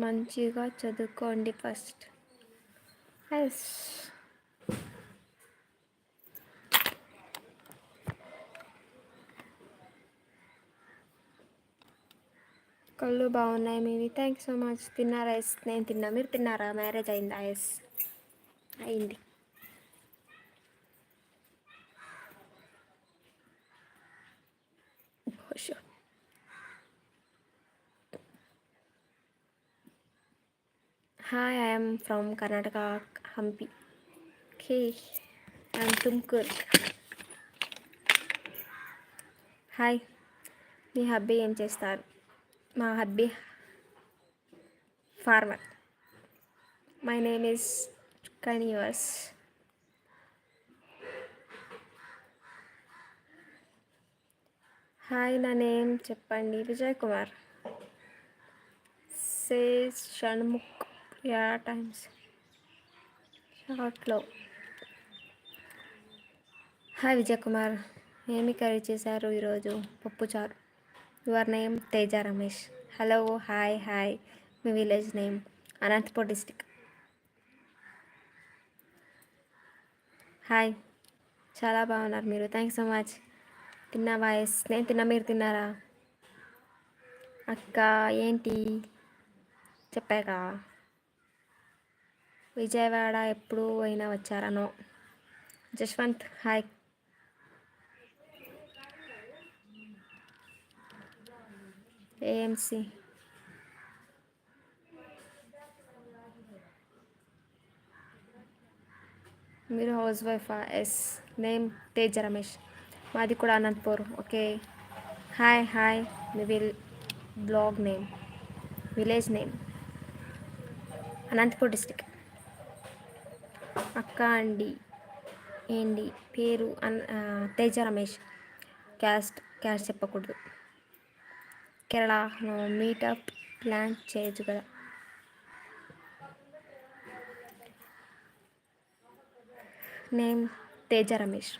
మంచిగా చదువుకోండి first. Yes. కళ్ళు బాగున్నాయి మీవి. Thanks so much. తిన్నారా? ఎస్ నేను తిన్నా. మీరు తిన్నారా? మ్యారేజ్ అయిందా? ఎస్ అయింది. Hi, I'm from Karnataka, Hampi. Okay, I'm Tumkur. Hi, మీ హబ్బీ ఏం చేస్తారు? మా hubby farmer. My name is కనివర్స్. హాయ్, నా నేమ్ చెప్పండి. విజయ్ కుమార్. సే షణ్ముఖ్. యా టైమ్స్ షార్ట్లో. హాయ్ విజయ్ కుమార్, ఏమి కర్రీ చేశారు ఈరోజు? పప్పుచారు. Your name? Teja Ramesh. Hello, hi hi. మీ village name? Anantapur district. Hi, చాలా బాగున్నారు మీరు. Thanks so much. తిన్నావా? ఎస్ నేను తిన్నా. మీరు తిన్నారా? అక్క ఏంటి చెప్పాక. విజయవాడ ఎప్పుడు అయినా వచ్చారా? నో. జశ్వంత్ హాయ్. ఏఎంసి. మీరు హౌస్ వైఫా? ఎస్. నేమ్ తేజ రమేష్. మాది కూడా అనంతపూర్. ఓకే. Hi hi. మీ blog name? Village name? Anantapur district. అక్క అండి ఏంటి పేరు? తేజ రమేష్. క్యాస్ట్ చెప్పకూడదు. కేరళ. మీటప్ ప్లాన్ చేయొచ్చు కదా. Name Teja Ramesh.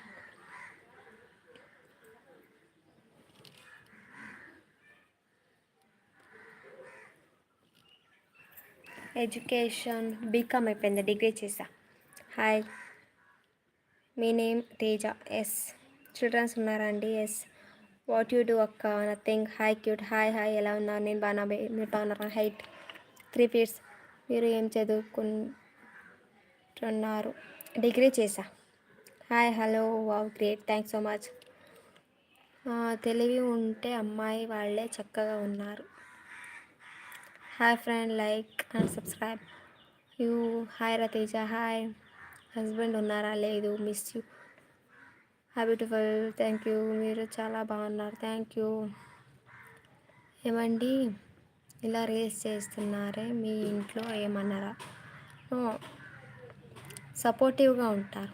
Education BCom అయిపోయింది. డిగ్రీ చేసా. హాయ్, మీ నేమ్? తేజ. ఎస్. చిల్డ్రన్స్ ఉన్నారా అండి? ఎస్. వాట్ యూ డూ అక్క? Nothing. Hi cute. Hi hi, ఎలా ఉన్నారు? నేను బాగా. మీరు బాగున్నారా? Height 3 feet. మీరు ఏం చదువుకుంటున్నారు? డిగ్రీ చేసా. Hi hello. Wow great. Thanks so much. తెలివి ఉంటే అమ్మాయి వాళ్ళే చక్కగా ఉన్నారు. Hi friend, like and subscribe you. Hi రతేజ. హాయ్. హస్బెండ్ ఉన్నారా? లేదు. Miss you. Hi beautiful. Thank you. మీరు చాలా బాగున్నారు. Thank you. ఏమండి ఇలా రేస్ చేస్తున్నారే, మీ ఇంట్లో ఏమన్నారా? సపోర్టివ్గా ఉంటారు.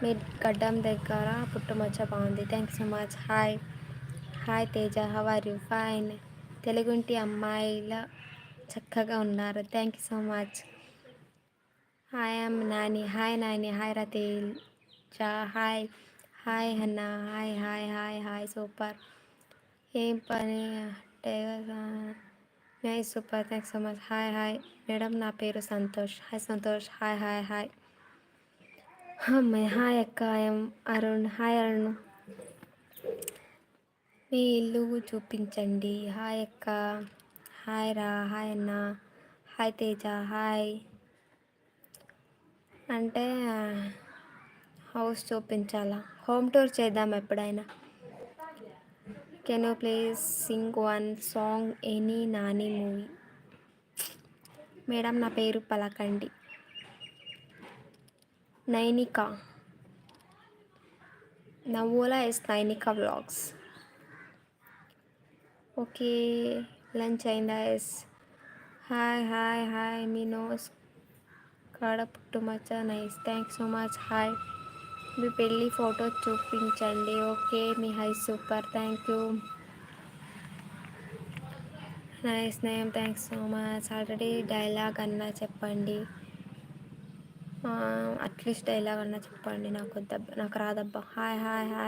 మీ గడ్డం దగ్గర పుట్టుమచ్చ బాగుంది. Thank so much. Hi hi Teja. How are you? Fine. తెలుగుంటి అమ్మాయిల చక్కగా ఉన్నారు. Thank you so much. Hi am Nani. Hi Nani. Hi రతేజ. Hi hi Hannah. Hi hi hi hi. Super. ఏం పని అంటే super. Thanks so much. Hi hi madam, నా పేరు Santosh. Hi Santosh. Hi hi hi. అమ్మాయి హాయ్ అక్క. ఐఎమ్ అరుణ్. హాయ్ అరుణ్. మీ ఇల్లు చూపించండి. హాయ్ అక్క. హాయ్ రా. హాయ్ అన్న. హాయ్ తేజ. హాయ్. అంటే హౌస్ చూపించాలా? హోమ్ టూర్ చేద్దాం ఎప్పుడైనా. Can you please sing one song any Nani movie? Madam నా పేరు పలకండి. నైనిక. నవోలా yes Nainika vlogs. Okay, lunch అయిందా? ఎస్. Hi hi hi. మీ నోస్ కాడ పుట్టుమచ్చ nice. Thanks so much. Hi. మీ పెళ్ళి ఫోటో చూపించండి. ఓకే, మీ హై super. Thank you. Nice name. Thanks so much. Already dialogue అన్నా చెప్పండి. అట్లీస్ట్ డైలాగ్ అన్నా చెప్పండి. నాకు రాదబ్బా. Hi hi hi.